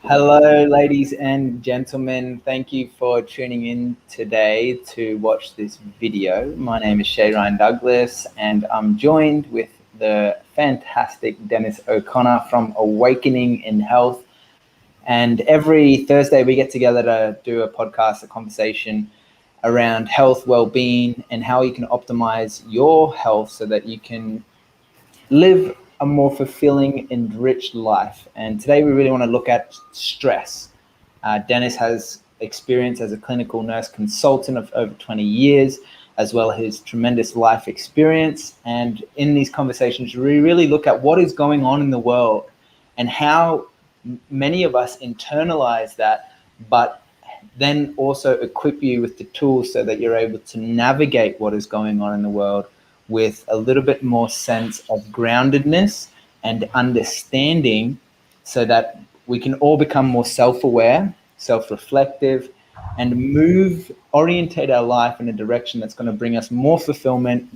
Hello, ladies and gentlemen. Thank you for tuning in today to watch this video. My name is Shay Douglas, and I'm joined with the fantastic Dennis O'Connor from Awakening in Health. And every Thursday we get together to do a podcast, a conversation around health, well-being, and how you can optimize your health so that you can live a more fulfilling, enriched life. And today we really want to look at stress. Dennis has experience as a clinical nurse consultant of over 20 years, as well as his tremendous life experience. And in these conversations, we really look at what is going on in the world and how many of us internalize that, but then also equip you with the tools so that you're able to navigate what is going on in the world with a little bit more sense of groundedness and understanding, so that we can all become more self-aware, self-reflective, and orientate our life in a direction that's going to bring us more fulfillment,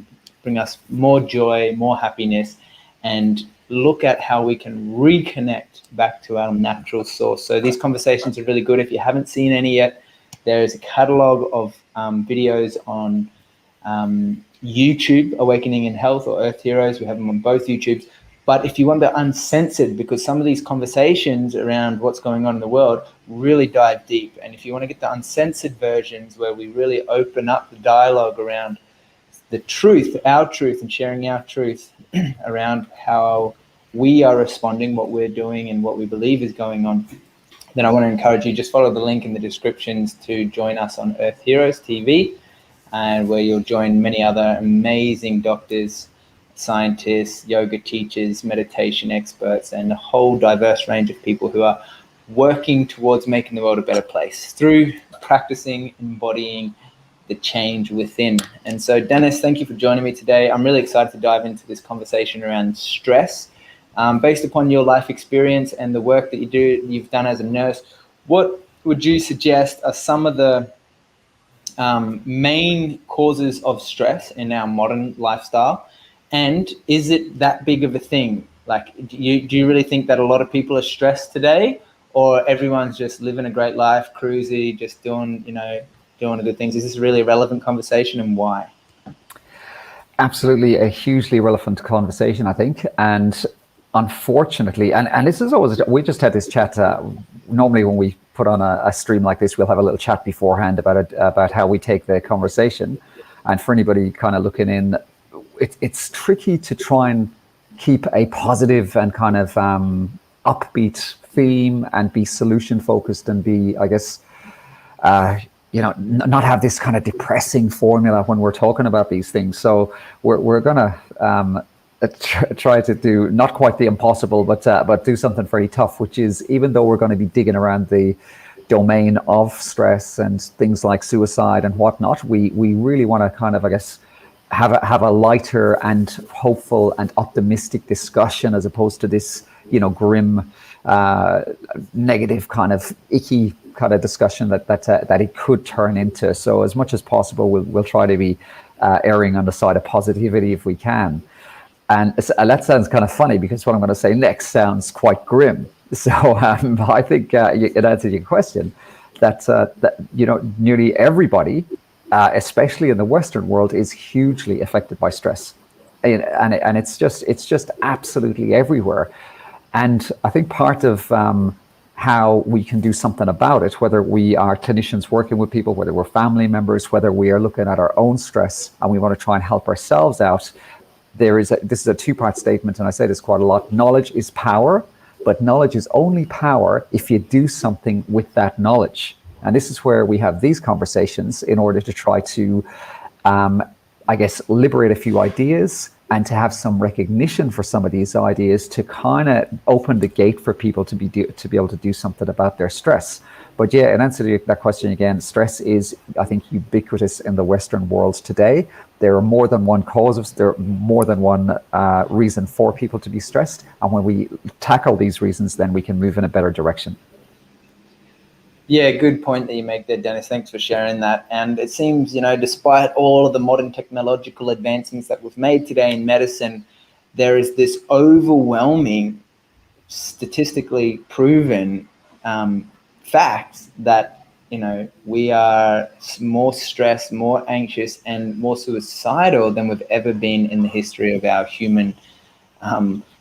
bring us more joy, more happiness, and look at how we can reconnect back to our natural source. So these conversations are really good. If you haven't seen any yet, there is a catalog of videos on YouTube, Awakening in Health, or Earth Heroes. We have them on both YouTubes. But if you want the uncensored, because some of these conversations around what's going on in the world really dive deep. And if you want to get the uncensored versions where we really open up the dialogue around the truth, our truth, and sharing our truth around how we are responding, what we're doing, and what we believe is going on, then I want to encourage you, just follow the link in the descriptions to join us on Earth Heroes TV, and where you'll join many other amazing doctors, scientists, yoga teachers, meditation experts, and a whole diverse range of people who are working towards making the world a better place through practicing, embodying the change within. And so, Dennis, thank you for joining me today. I'm really excited to dive into this conversation around stress. Based upon your life experience and the work that you've done as a nurse, what would you suggest are some of the main causes of stress in our modern lifestyle? And is it that big of a thing? Like, do you really think that a lot of people are stressed today, or everyone's just living a great life, cruisy, just doing the good things? Is this really a relevant conversation, and why? Absolutely a hugely relevant conversation, I think. And unfortunately, and this is always, we just had this chat, normally when we put on a stream like this, we'll have a little chat beforehand about how we take the conversation. And for anybody kind of looking in, it's tricky to try and keep a positive and kind of upbeat theme and be solution focused and be, I guess, not have this kind of depressing formula when we're talking about these things. So we're gonna try to do not quite the impossible, but do something very tough, which is, even though we're going to be digging around the domain of stress and things like suicide and whatnot, we really want to kind of, I guess, have a lighter and hopeful and optimistic discussion, as opposed to this, grim, negative kind of icky kind of discussion that it could turn into. So as much as possible, we'll try to be erring on the side of positivity if we can. And that sounds kind of funny, because what I'm going to say next sounds quite grim. So I think it answers your question that nearly everybody, especially in the Western world, is hugely affected by stress, and it's just absolutely everywhere. And I think part of how we can do something about it, whether we are clinicians working with people, whether we're family members, whether we are looking at our own stress and we want to try and help ourselves out, this is a two-part statement, and I say this quite a lot. Knowledge is power, but knowledge is only power if you do something with that knowledge. And this is where we have these conversations in order to try to, I guess, liberate a few ideas and to have some recognition for some of these ideas, to kind of open the gate for people to be able to do something about their stress. But yeah, in answer to that question again, stress is, I think, ubiquitous in the Western world today. There are more than one cause, there are more than one reason for people to be stressed. And when we tackle these reasons, then we can move in a better direction. Yeah, good point that you make there, Dennis. Thanks for sharing that. And it seems, despite all of the modern technological advancements that we've made today in medicine, there is this overwhelming, statistically proven fact that, we are more stressed, more anxious, and more suicidal than we've ever been in the history of our human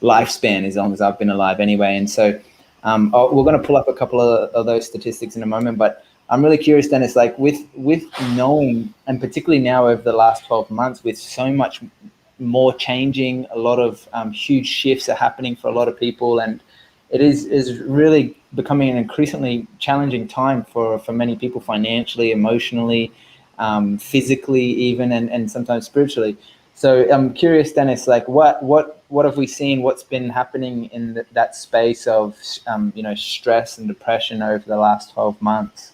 lifespan, as long as I've been alive anyway. And so we're going to pull up a couple of those statistics in a moment, but I'm really curious, Dennis, like with knowing, and particularly now over the last 12 months, with so much more changing, a lot of huge shifts are happening for a lot of people, and it is really becoming an increasingly challenging time for many people, financially, emotionally, physically even, and sometimes spiritually. So I'm curious, Dennis, like what have we seen? What's been happening in that space of stress and depression over the last 12 months?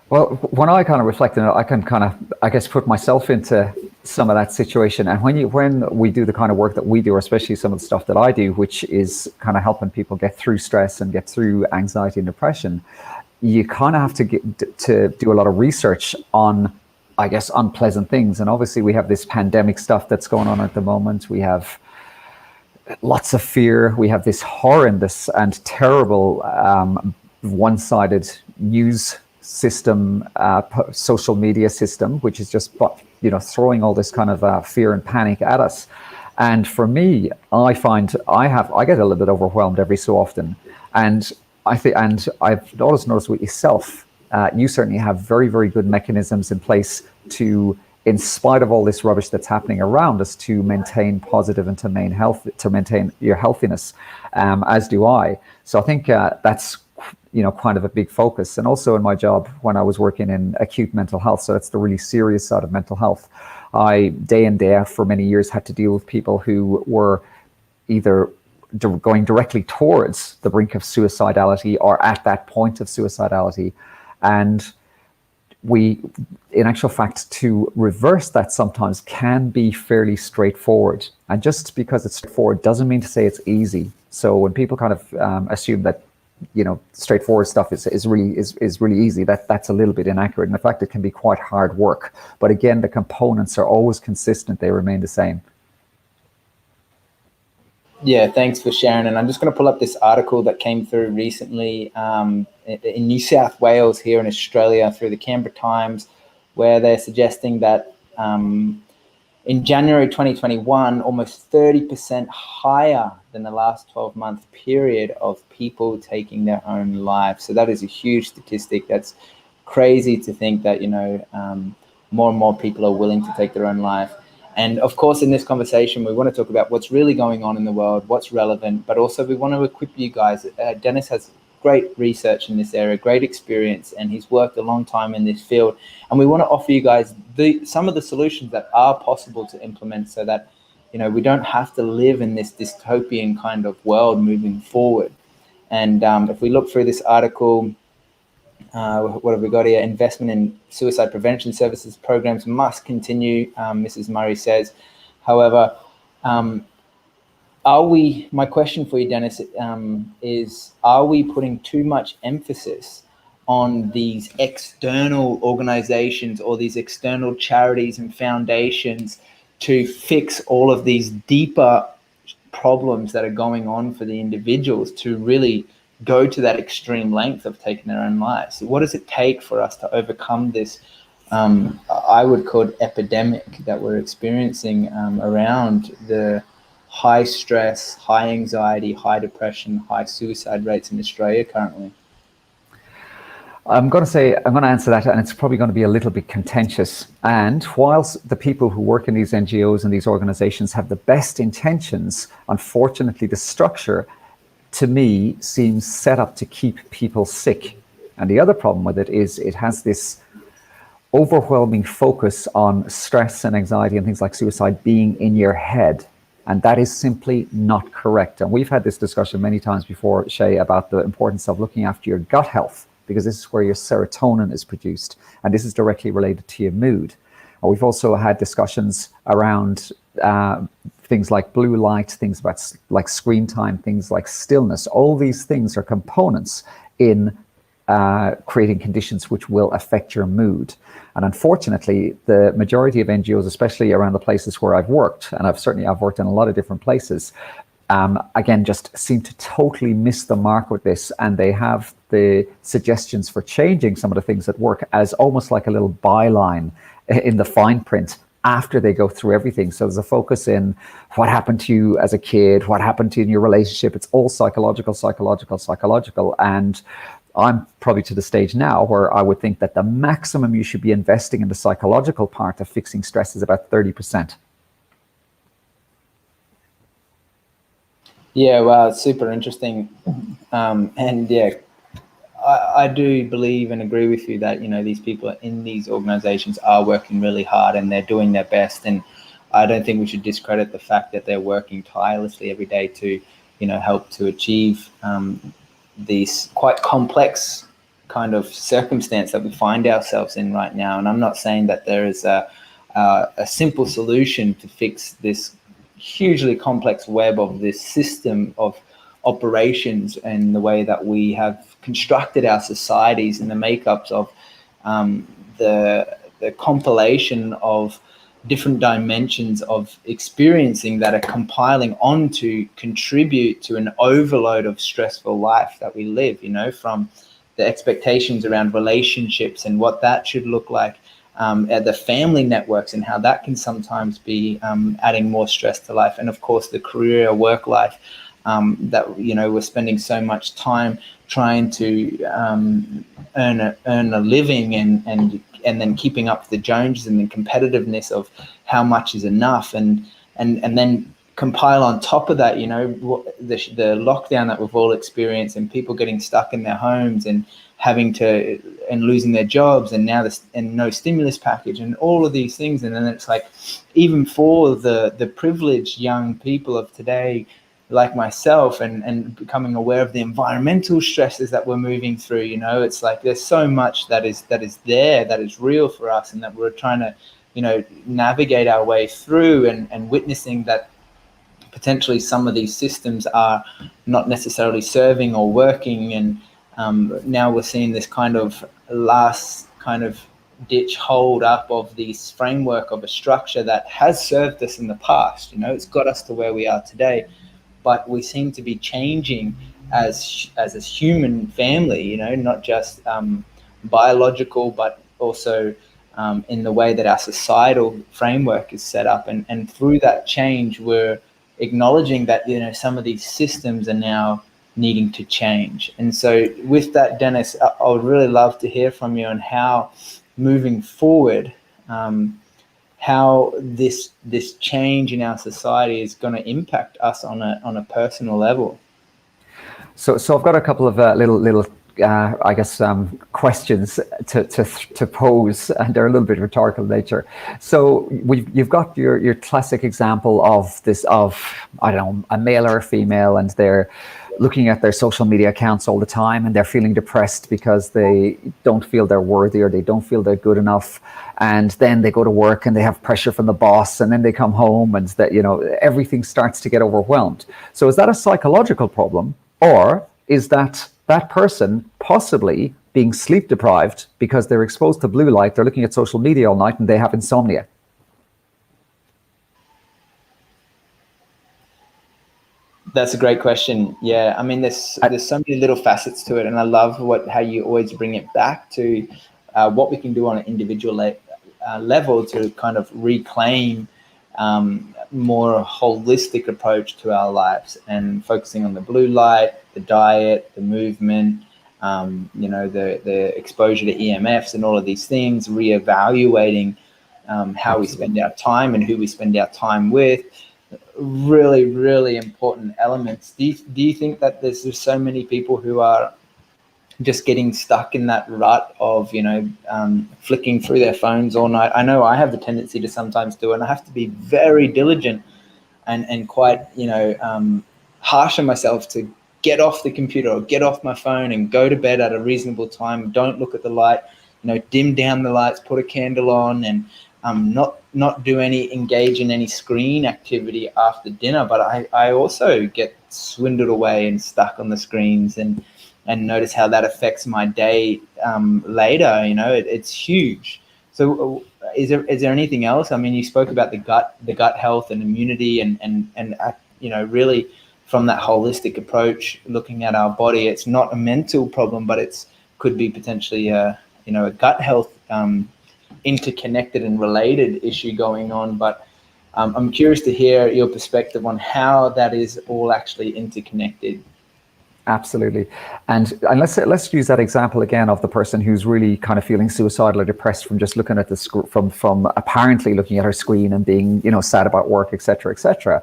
Well, when I kind of reflect on it, I can kind of, I guess, put myself into some of that situation. And when we do the kind of work that we do, or especially some of the stuff that I do, which is kind of helping people get through stress and get through anxiety and depression, you kind of have to do a lot of research on, I guess, unpleasant things. And obviously we have this pandemic stuff that's going on at the moment. We have lots of fear. We have this horrendous and terrible one-sided news system, social media system, which is just throwing all this kind of fear and panic at us. And for me, I find I get a little bit overwhelmed every so often. And I've always noticed with yourself, you certainly have very, very good mechanisms in place to, in spite of all this rubbish that's happening around us, to maintain positive and to maintain your healthiness, as do I. So I think that's kind of a big focus. And also in my job, when I was working in acute mental health, so that's the really serious side of mental health, I day in, day out for many years had to deal with people who were either going directly towards the brink of suicidality or at that point of suicidality. And in actual fact, to reverse that sometimes can be fairly straightforward. And just because it's straightforward doesn't mean to say it's easy. So when people kind of assume that straightforward stuff is really easy, that's a little bit inaccurate. And in fact, it can be quite hard work. But again, the components are always consistent. They remain the same. Yeah, thanks for sharing. And I'm just going to pull up this article that came through recently in New South Wales here in Australia through the Canberra Times, where they're suggesting that in January 2021, almost 30% higher than the last 12-month period of people taking their own lives. So that is a huge statistic. That's crazy to think that, more and more people are willing to take their own life. And of course, in this conversation, we want to talk about what's really going on in the world, what's relevant, but also we want to equip you guys. Dennis has great research in this area, great experience, and he's worked a long time in this field. And we want to offer you guys some of the solutions that are possible to implement so that, we don't have to live in this dystopian kind of world moving forward. And if we look through this article, what have we got here? Investment in suicide prevention services programs must continue, Mrs. Murray says. However, my question for you, Dennis, is, are we putting too much emphasis on these external organizations or these external charities and foundations to fix all of these deeper problems that are going on for the individuals to really go to that extreme length of taking their own lives? What does it take for us to overcome this, I would call it epidemic that we're experiencing around the high stress, high anxiety, high depression, high suicide rates in Australia currently? I'm going to answer that, and it's probably going to be a little bit contentious. And whilst the people who work in these NGOs and these organizations have the best intentions, unfortunately, the structure, to me, seems set up to keep people sick. And the other problem with it is it has this overwhelming focus on stress and anxiety and things like suicide being in your head. And that is simply not correct. And we've had this discussion many times before, Shay, about the importance of looking after your gut health, because this is where your serotonin is produced, and this is directly related to your mood. And we've also had discussions around things like blue light, things about like screen time, things like stillness. All these things are components in creating conditions which will affect your mood. And unfortunately, the majority of NGOs, especially around the places where I've worked, and I've worked in a lot of different places, again, just seem to totally miss the mark with this, and they have the suggestions for changing some of the things that work as almost like a little byline in the fine print after they go through everything. So there's a focus in what happened to you as a kid, what happened to you in your relationship. It's all psychological. And I'm probably to the stage now where I would think that the maximum you should be investing in the psychological part of fixing stress is about 30%. Yeah, wow, it's super interesting. And yeah, I do believe and agree with you that, these people in these organizations are working really hard and they're doing their best. And I don't think we should discredit the fact that they're working tirelessly every day to, help to achieve these quite complex kind of circumstance that we find ourselves in right now. And I'm not saying that there is a simple solution to fix this hugely complex web of this system of operations and the way that we have constructed our societies and the makeups of the compilation of different dimensions of experiencing that are compiling on to contribute to an overload of stressful life that we live, from the expectations around relationships and what that should look like, at the family networks and how that can sometimes be adding more stress to life. And of course, the career work life that, we're spending so much time trying to earn a living and then keeping up the Joneses and the competitiveness of how much is enough. And then compile on top of that, the lockdown that we've all experienced and people getting stuck in their homes and having to and losing their jobs, and now and no stimulus package and all of these things. And then it's like, even for the privileged young people of today, like myself, and becoming aware of the environmental stresses that we're moving through, it's like there's so much that is there, that is real for us, and that we're trying to, navigate our way through, and witnessing that potentially some of these systems are not necessarily serving or working. And now we're seeing this kind of last kind of ditch hold up of this framework of a structure that has served us in the past. It's got us to where we are today, but we seem to be changing as a human family, not just biological, but also in the way that our societal framework is set up. And through that change, we're acknowledging that, some of these systems are now needing to change. And so with that, Dennis, I would really love to hear from you on how, moving forward, how this change in our society is going to impact us on a personal level. So I've got a couple of little I guess questions to pose, and they're a little bit rhetorical in nature. So you've got your classic example of I don't know, a male or a female, and they're looking at their social media accounts all the time, and they're feeling depressed because they don't feel they're worthy, or they don't feel they're good enough. And then they go to work and they have pressure from the boss, and then they come home and that, everything starts to get overwhelmed. So is that a psychological problem, or is that person possibly being sleep deprived because they're exposed to blue light, they're looking at social media all night, and they have insomnia? That's a great question. Yeah, I mean, there's so many little facets to it, and I love how you always bring it back to what we can do on an individual level to kind of reclaim more holistic approach to our lives, and focusing on the blue light, the diet, the movement, the exposure to EMFs and all of these things, reevaluating how we spend our time and who we spend our time with. Really, really important elements. Do you think that there's just so many people who are just getting stuck in that rut of, flicking through their phones all night? I know I have the tendency to sometimes do it, and I have to be very diligent and quite, harsh on myself to get off the computer or get off my phone and go to bed at a reasonable time. Don't look at the light, dim down the lights, put a candle on, and not engage in any screen activity after dinner. But I also get swindled away and stuck on the screens, and notice how that affects my day later. It's huge. So is there anything else? I mean, you spoke about the gut health and immunity, and really from that holistic approach, looking at our body, it's not a mental problem, but it's could be potentially a gut health interconnected and related issue going on. But I'm curious to hear your perspective on how that is all actually interconnected. Absolutely. And let's use that example again of the person who's really kind of feeling suicidal or depressed from just looking at the from apparently looking at her screen and being, sad about work, etc., etc.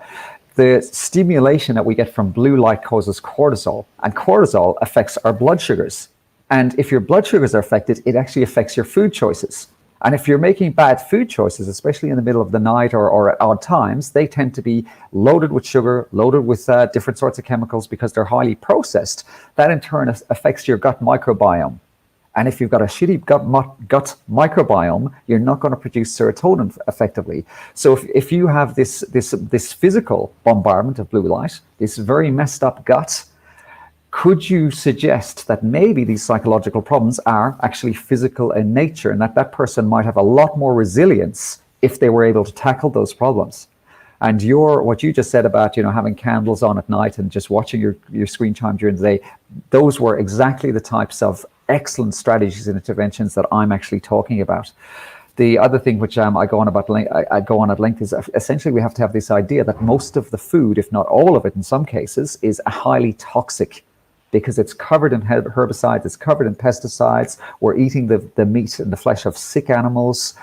The stimulation that we get from blue light causes cortisol, and cortisol affects our blood sugars. And if your blood sugars are affected, it actually affects your food choices. And if you're making bad food choices, especially in the middle of the night or at odd times, they tend to be loaded with sugar, loaded with different sorts of chemicals because they're highly processed. That in turn affects your gut microbiome. And if you've got a shitty gut microbiome, you're not going to produce serotonin effectively. So if you have this physical bombardment of blue light, this very messed up gut, could you suggest that maybe these psychological problems are actually physical in nature, and that person might have a lot more resilience if they were able to tackle those problems? And what you just said about having candles on at night and just watching your screen time during the day, those were exactly the types of excellent strategies and interventions that I'm actually talking about. The other thing which I go on at length is essentially we have to have this idea that most of the food, if not all of it in some cases, is highly toxic, because it's covered in herbicides, it's covered in pesticides. We're eating the meat and the flesh of sick animals.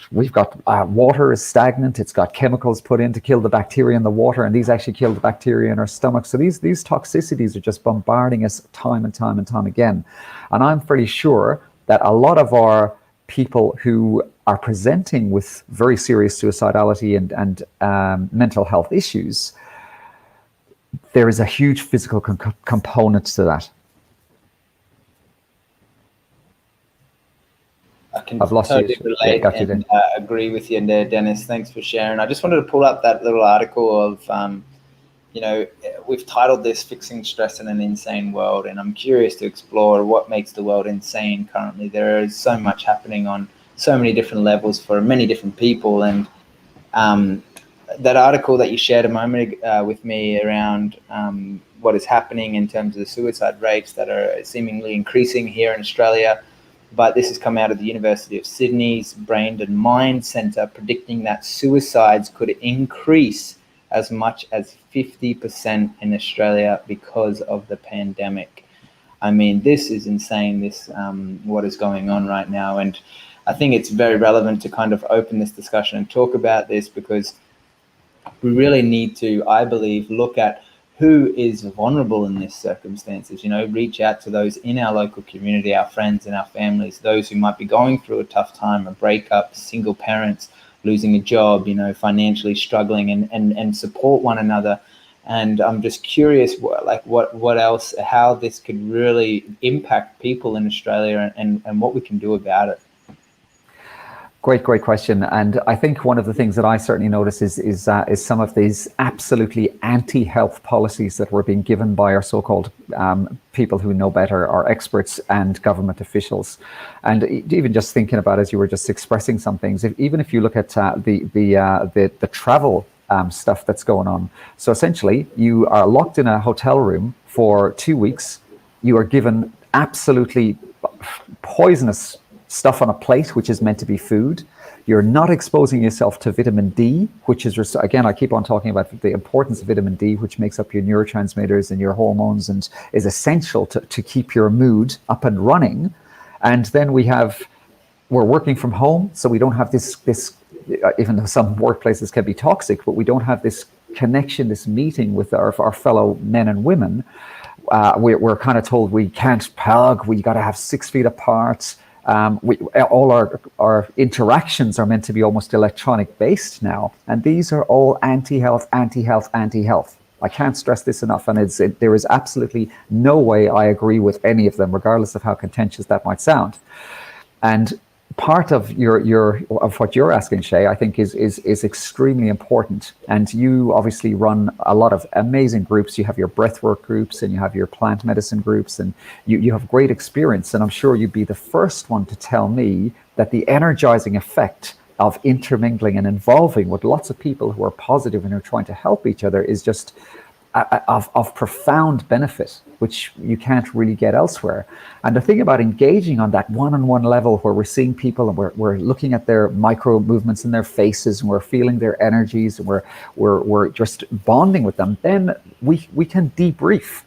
We've got water is stagnant. It's got chemicals put in to kill the bacteria in the water, and these actually kill the bacteria in our stomach. So these toxicities are just bombarding us time and time and time again. And I'm pretty sure that a lot of our people who are presenting with very serious suicidality and mental health issues, there is a huge physical component to that. I can totally relate and agree with you there, Dennis. Thanks for sharing. I just wanted to pull up that little article of, we've titled this "Fixing Stress in an Insane World," and I'm curious to explore what makes the world insane currently. There is so much happening on so many different levels for many different people, and that article that you shared a moment with me around what is happening in terms of the suicide rates that are seemingly increasing here in Australia. But this has come out of the University of Sydney's Brain and Mind Centre, predicting that suicides could increase as much as 50% in Australia because of the pandemic. I mean, this is insane, what is going on right now. And I think it's very relevant to kind of open this discussion and talk about this, because we really need to, I believe, look at who is vulnerable in these circumstances, reach out to those in our local community, our friends and our families, those who might be going through a tough time, a breakup, single parents, losing a job, financially struggling, and support one another. And I'm just curious, what else, how this could really impact people in Australia and what we can do about it. Great question. And I think one of the things that I certainly notice is some of these absolutely anti-health policies that were being given by our so-called people who know better, our experts and government officials. And even just thinking about, as you were just expressing some things, even if you look at the travel stuff that's going on. So essentially, you are locked in a hotel room for 2 weeks. You are given absolutely poisonous stuff on a plate, which is meant to be food. You're not exposing yourself to vitamin D, which is, again, I keep on talking about the importance of vitamin D, which makes up your neurotransmitters and your hormones and is essential to keep your mood up and running. And then we're working from home, so we don't have this, even though some workplaces can be toxic, but we don't have this connection, this meeting with our fellow men and women. We're kind of told we can't hug, we got to have 6 feet apart. All our interactions are meant to be almost electronic based now, and these are all anti-health. I can't stress this enough, and there is absolutely no way I agree with any of them, regardless of how contentious that might sound. And part of what you're asking, Shay, I think is extremely important. And you obviously run a lot of amazing groups. You have your breathwork groups and you have your plant medicine groups, and you have great experience. And I'm sure you'd be the first one to tell me that the energizing effect of intermingling and involving with lots of people who are positive and who are trying to help each other is just of profound benefit, which you can't really get elsewhere. And the thing about engaging on that one-on-one level, where we're seeing people and we're looking at their micro movements in their faces, and we're feeling their energies, and we're just bonding with them, then we can debrief.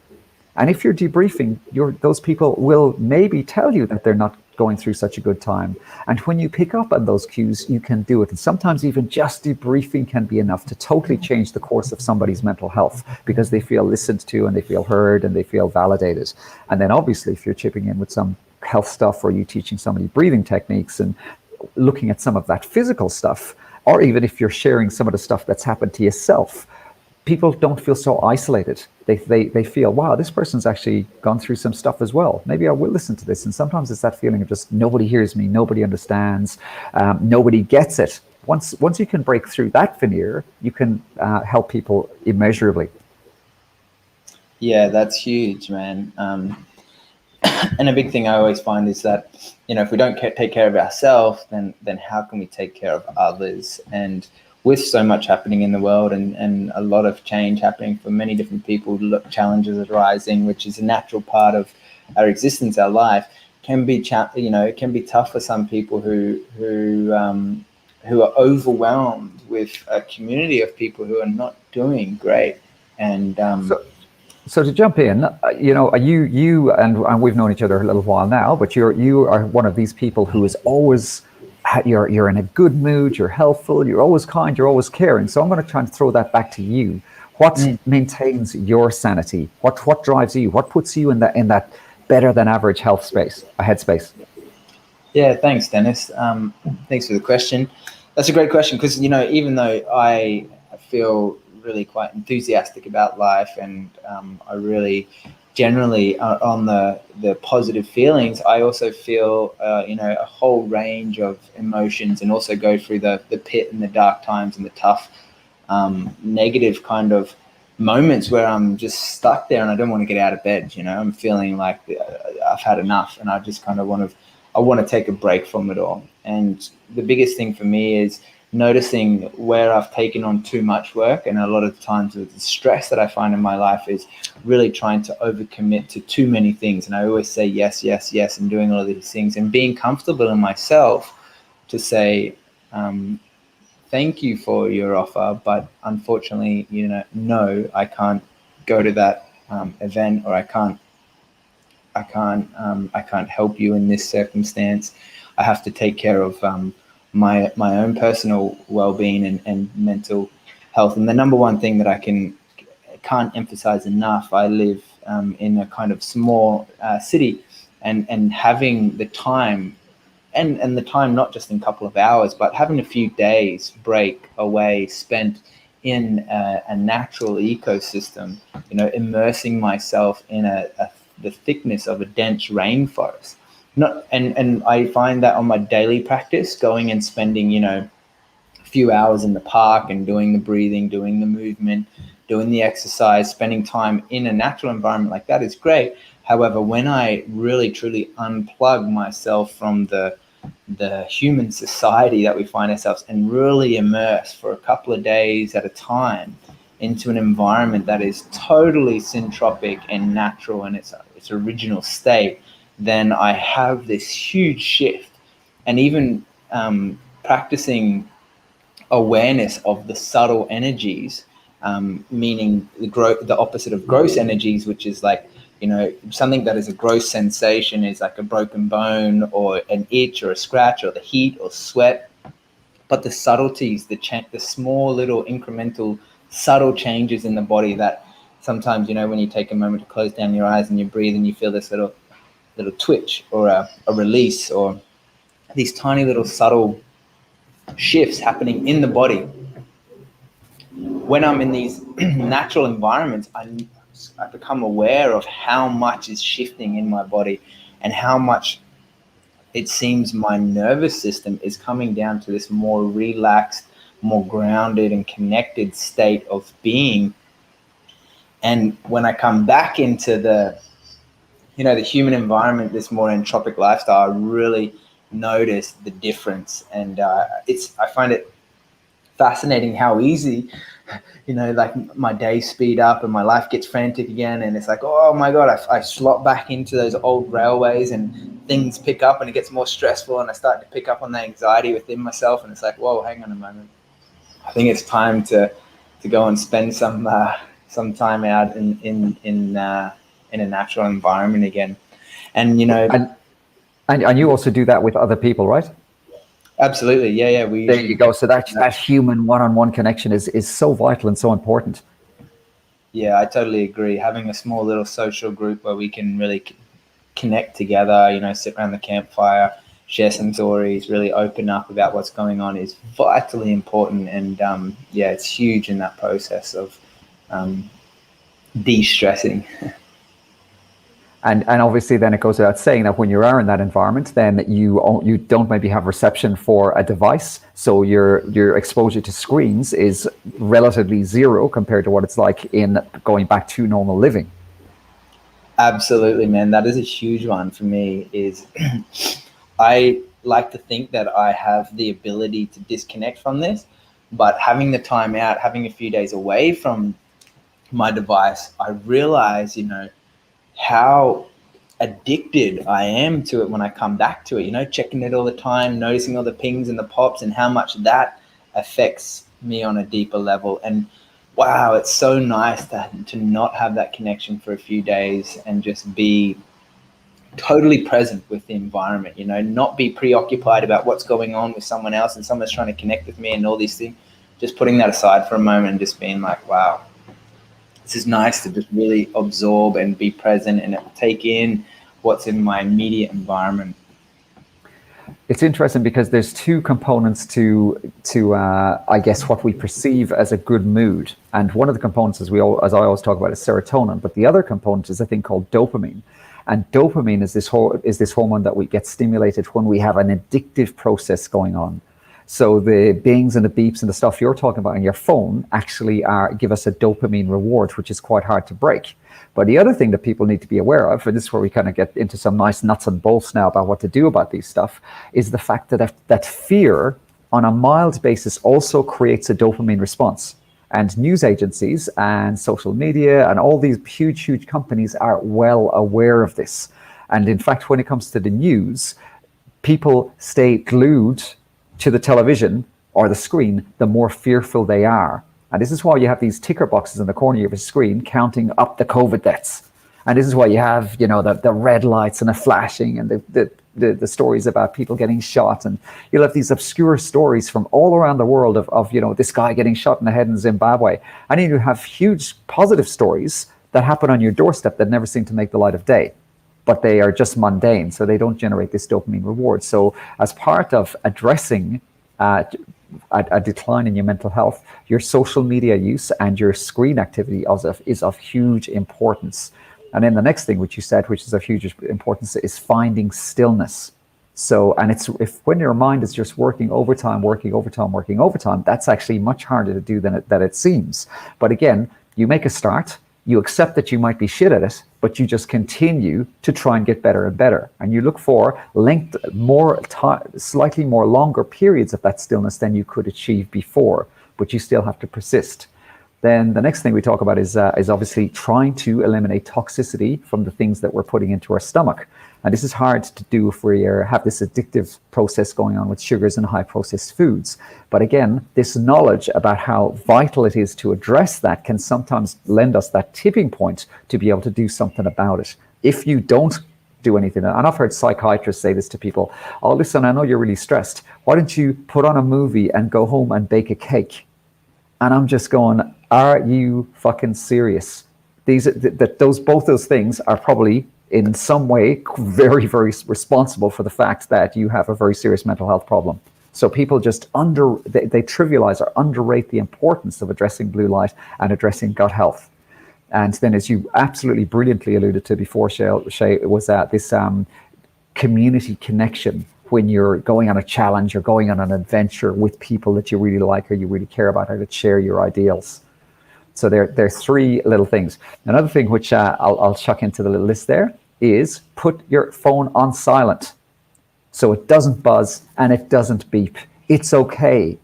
And if you're debriefing, those people will maybe tell you that they're not going through such a good time. And when you pick up on those cues, you can do it. And sometimes even just debriefing can be enough to totally change the course of somebody's mental health, because they feel listened to and they feel heard and they feel validated. And then obviously, if you're chipping in with some health stuff, or you teaching somebody breathing techniques and looking at some of that physical stuff, or even if you're sharing some of the stuff that's happened to yourself, people don't feel so isolated. They feel, wow, this person's actually gone through some stuff as well. Maybe I will listen to this. And sometimes it's that feeling of just nobody hears me, nobody understands, nobody gets it. Once you can break through that veneer, you can help people immeasurably. Yeah, that's huge, man. And a big thing I always find is that, if we don't take care of ourselves, then how can we take care of others? And with so much happening in the world, and a lot of change happening for many different people, challenges arising, which is a natural part of our existence, our life, can be it can be tough for some people who are overwhelmed with a community of people who are not doing great. And so to jump in, you and we've known each other a little while now, but you are one of these people who is always, you're in a good mood, you're healthful, you're always kind, you're always caring. So I'm going to try and throw that back to you. What maintains your sanity? What drives you? What puts you in that better than average health space, a headspace? Yeah, thanks, Dennis. Thanks for the question. That's a great question, because even though I feel really quite enthusiastic about life, and I really generally on the positive feelings, I also feel a whole range of emotions, and also go through the pit and the dark times and the tough negative kind of moments where I'm just stuck there and I don't want to get out of bed. I'm feeling like I've had enough, and I just kind of want to take a break from it all. And the biggest thing for me is noticing where I've taken on too much work, and a lot of times the stress that I find in my life is really trying to overcommit to too many things. And I always say yes, yes, yes, and doing all of these things, and being comfortable in myself to say, thank you for your offer, but unfortunately, no, I can't go to that event, or I can't help you in this circumstance. I have to take care of my own personal well-being and mental health. And the number one thing that I can't emphasize enough, I live in a kind of small city, and having the time, and the time not just in a couple of hours, but having a few days break away spent in a natural ecosystem, immersing myself in the thickness of a dense rainforest. And I find that on my daily practice, going and spending, a few hours in the park and doing the breathing, doing the movement, doing the exercise, spending time in a natural environment like that is great. However, when I really truly unplug myself from the human society that we find ourselves, and really immerse for a couple of days at a time into an environment that is totally syntropic and natural in its original state, then I have this huge shift. And even practicing awareness of the subtle energies, meaning the opposite of gross energies, which is like, something that is a gross sensation is like a broken bone, or an itch, or a scratch, or the heat, or sweat. But the subtleties, the small little incremental subtle changes in the body that sometimes, when you take a moment to close down your eyes and you breathe, and you feel this little twitch, or a release, or these tiny little subtle shifts happening in the body. When I'm in these natural environments, I become aware of how much is shifting in my body, and how much it seems my nervous system is coming down to this more relaxed, more grounded and connected state of being. And when I come back into the human environment, this more entropic lifestyle, I really notice the difference. And I find it fascinating how easy like my days speed up and my life gets frantic again. And it's like, oh my God, I slot back into those old railways and things pick up and it gets more stressful. And I start to pick up on the anxiety within myself. And it's like, whoa, hang on a moment. I think it's time to go and spend some time out in a natural environment again. And, and you also do that with other people, right? Absolutely. Yeah. There you go. So that human one-on-one connection is so vital and so important. Yeah, I totally agree. Having a small little social group where we can really connect together, sit around the campfire, share some stories, really open up about what's going on is vitally important. And it's huge in that process of de-stressing. And obviously then it goes without saying that when you are in that environment, then you don't maybe have reception for a device. So your exposure to screens is relatively zero compared to what it's like in going back to normal living. Absolutely, man. That is a huge one for me. Is I like to think that I have the ability to disconnect from this, but having the time out, having a few days away from my device, I realize, how addicted I am to it when I come back to it, checking it all the time, noticing all the pings and the pops and how much that affects me on a deeper level. And wow, it's so nice to not have that connection for a few days and just be totally present with the environment, not be preoccupied about what's going on with someone else and someone's trying to connect with me and all these things. Just putting that aside for a moment and just being like, wow, this is nice to just really absorb and be present and take in what's in my immediate environment. It's interesting because there's two components to I guess what we perceive as a good mood, and one of the components, as I always talk about, is serotonin. But the other component is a thing called dopamine, and dopamine is this hormone that we get stimulated when we have an addictive process going on. So the bings and the beeps and the stuff you're talking about on your phone actually give us a dopamine reward, which is quite hard to break. But the other thing that people need to be aware of, and this is where we kind of get into some nice nuts and bolts now about what to do about these stuff, is the fact that fear on a mild basis also creates a dopamine response. And news agencies and social media and all these huge, huge companies are well aware of this. And in fact, when it comes to the news, people stay glued to the television or the screen, the more fearful they are. And this is why you have these ticker boxes in the corner of your screen counting up the COVID deaths. And this is why you have, the red lights and the flashing and the stories about people getting shot. And you'll have these obscure stories from all around the world of this guy getting shot in the head in Zimbabwe. And then you have huge positive stories that happen on your doorstep that never seem to make the light of day. But they are just mundane, so they don't generate this dopamine reward. So as part of addressing a decline in your mental health, your social media use and your screen activity is of huge importance. And then the next thing which you said, which is of huge importance, is finding stillness. So, and when your mind is just working overtime, that's actually much harder to do than it seems. But again, you make a start, you accept that you might be shit at it, but you just continue to try and get better and better. And you look for slightly more longer periods of that stillness than you could achieve before, but you still have to persist. Then the next thing we talk about is obviously trying to eliminate toxicity from the things that we're putting into our stomach. And this is hard to do if we have this addictive process going on with sugars and high processed foods. But again, this knowledge about how vital it is to address that can sometimes lend us that tipping point to be able to do something about it. If you don't do anything, and I've heard psychiatrists say this to people, oh, listen, I know you're really stressed. Why don't you put on a movie and go home and bake a cake? And I'm just going, are you fucking serious? Both those things are probably in some way very, very responsible for the fact that you have a very serious mental health problem. So people just they trivialize or underrate the importance of addressing blue light and addressing gut health. And then, as you absolutely brilliantly alluded to before, Shay, it was this community connection. When you're going on a challenge, you're going on an adventure with people that you really like or you really care about or that share your ideals. So there are three little things. Another thing which I'll chuck into the little list there is put your phone on silent so it doesn't buzz and it doesn't beep. It's okay.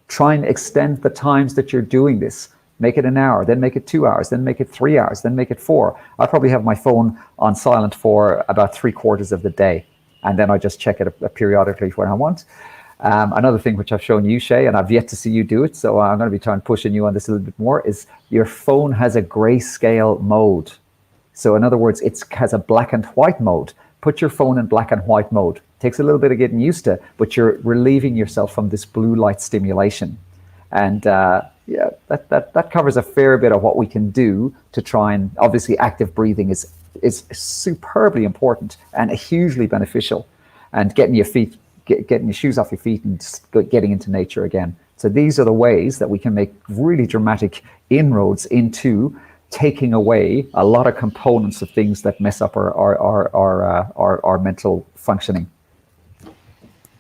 Try and extend the times that you're doing this. Make it an hour, then make it 2 hours, then make it 3 hours, then make it 4. I probably have my phone on silent for about 3/4 of the day, and then I just check it periodically when I want. Another thing which I've shown you, Shay, and I've yet to see you do it, so I'm going to be trying pushing you on this a little bit more, is your phone has a grayscale mode. So in other words, it has a black and white mode. Put your phone in black and white mode. Takes a little bit of getting used to, but you're relieving yourself from this blue light stimulation. And yeah, that covers a fair bit of what we can do to try and, obviously active breathing is superbly important and hugely beneficial, and getting your shoes off your feet and just getting into nature again. So these are the ways that we can make really dramatic inroads into taking away a lot of components of things that mess up our mental functioning.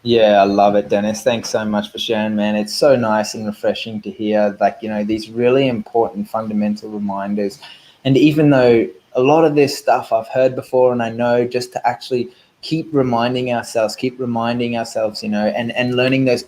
Yeah, I love it, Dennis. Thanks so much for sharing, man. It's so nice and refreshing to hear, like, you know, these really important fundamental reminders. And even though a lot of this stuff I've heard before, and I know, just to actually keep reminding ourselves, you know, and learning those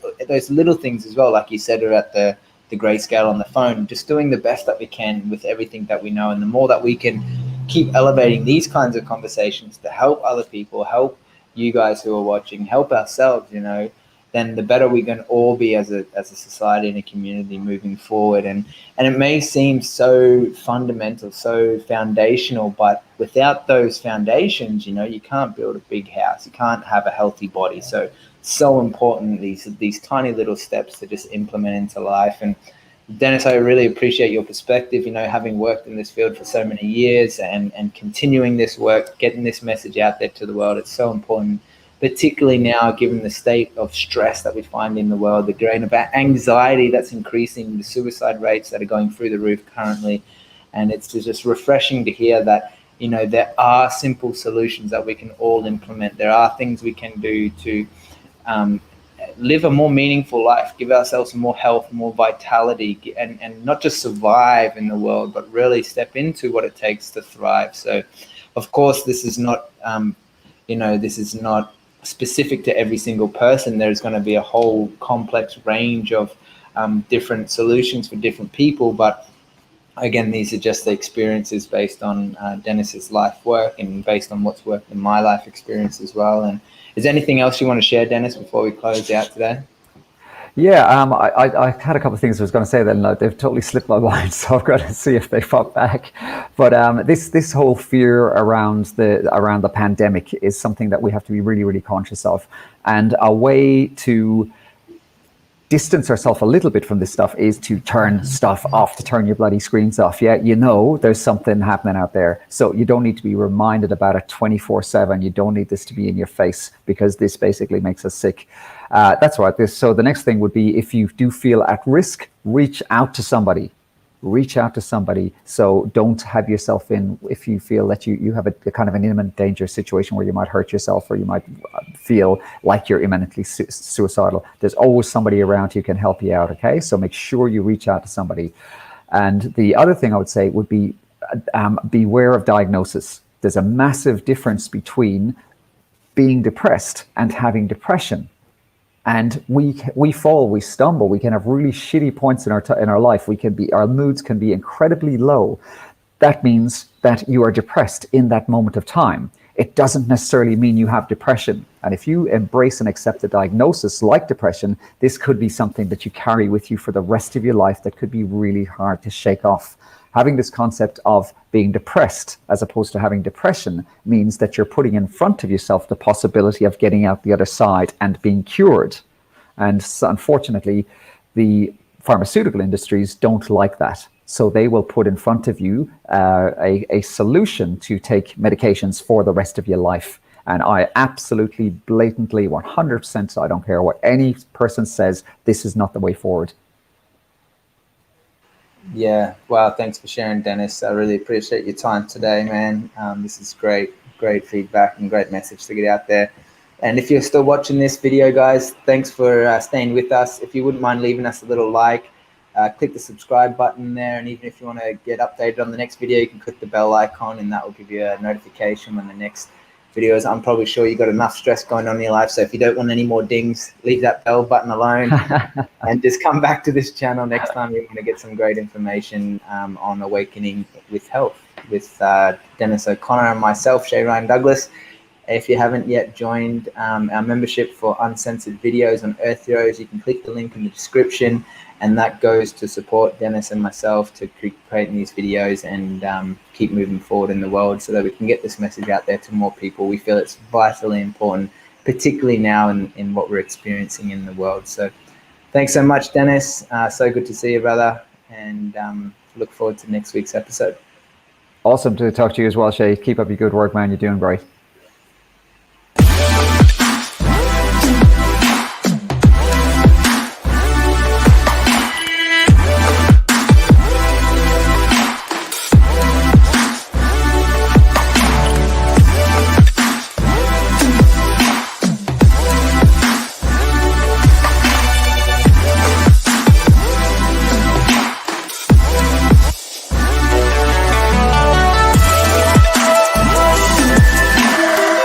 little things as well, like you said, are at the grayscale on the phone, just doing the best that we can with everything that we know. And the more that we can keep elevating these kinds of conversations to help other people, help you guys who are watching, help ourselves, you know, then the better we can all be as a society and a community moving forward. And it may seem so fundamental, so foundational, but without those foundations, you know, you can't build a big house, you can't have a healthy body. So important, these tiny little steps to just implement into life. And Dennis, I really appreciate your perspective, you know, having worked in this field for so many years and continuing this work, getting this message out there to the world. It's so important, particularly now, given the state of stress that we find in the world, the grain about anxiety that's increasing, the suicide rates that are going through the roof currently. And it's just refreshing to hear that, you know, there are simple solutions that we can all implement. There are things we can do to live a more meaningful life, give ourselves more health, more vitality, and not just survive in the world, but really step into what it takes to thrive. So, of course, this is not, this is not specific to every single person. There's going to be a whole complex range of different solutions for different people. But again, these are just the experiences based on Dennis's life work and based on what's worked in my life experience as well. And is there anything else you want to share, Dennis, before we close out today? Yeah, I had a couple of things I was going to say, then they've totally slipped my mind, so I've got to see if they pop back. But this whole fear around the pandemic is something that we have to be really, really conscious of. And a way to distance ourselves a little bit from this stuff is to turn stuff off, to turn your bloody screens off. Yeah, you know there's something happening out there, so you don't need to be reminded about it 24/7. You don't need this to be in your face, because this basically makes us sick. That's right. So the next thing would be, if you do feel at risk, reach out to somebody. So don't have yourself in, if you feel that you have a kind of an imminent danger situation where you might hurt yourself, or you might feel like you're imminently suicidal. There's always somebody around who can help you out. Okay, so make sure you reach out to somebody. And the other thing I would say would be, beware of diagnosis. There's a massive difference between being depressed and having depression. And we fall, we stumble, we can have really shitty points in our life. Our moods can be incredibly low. That means that you are depressed in that moment of time. It doesn't necessarily mean you have depression. And if you embrace and accept a diagnosis like depression, this could be something that you carry with you for the rest of your life that could be really hard to shake off. Having this concept of being depressed as opposed to having depression means that you're putting in front of yourself the possibility of getting out the other side and being cured. And so, unfortunately, the pharmaceutical industries don't like that. So they will put in front of you a solution to take medications for the rest of your life. And I absolutely, blatantly, 100%, I don't care what any person says, this is not the way forward. Yeah, wow, thanks for sharing, Dennis. I really appreciate your time today, man. This is great feedback and great message to get out there. And if you're still watching this video, guys, thanks for staying with us. If you wouldn't mind leaving us a little like, click the subscribe button there. And even if you want to get updated on the next video, you can click the bell icon, and that will give you a notification when the next videos. I'm probably sure you've got enough stress going on in your life. So if you don't want any more dings, leave that bell button alone and just come back to this channel next time. You're going to get some great information on awakening with health with Dennis O'Connor and myself, Shay Ryan Douglas. If you haven't yet joined our membership for uncensored videos on Earth Heroes, you can click the link in the description, and that goes to support Dennis and myself to creating these videos and keep moving forward in the world so that we can get this message out there to more people. We feel it's vitally important, particularly now in what we're experiencing in the world. So thanks so much, Dennis. So good to see you, brother, and look forward to next week's episode. Awesome to talk to you as well, Shay. Keep up your good work, man. You're doing great.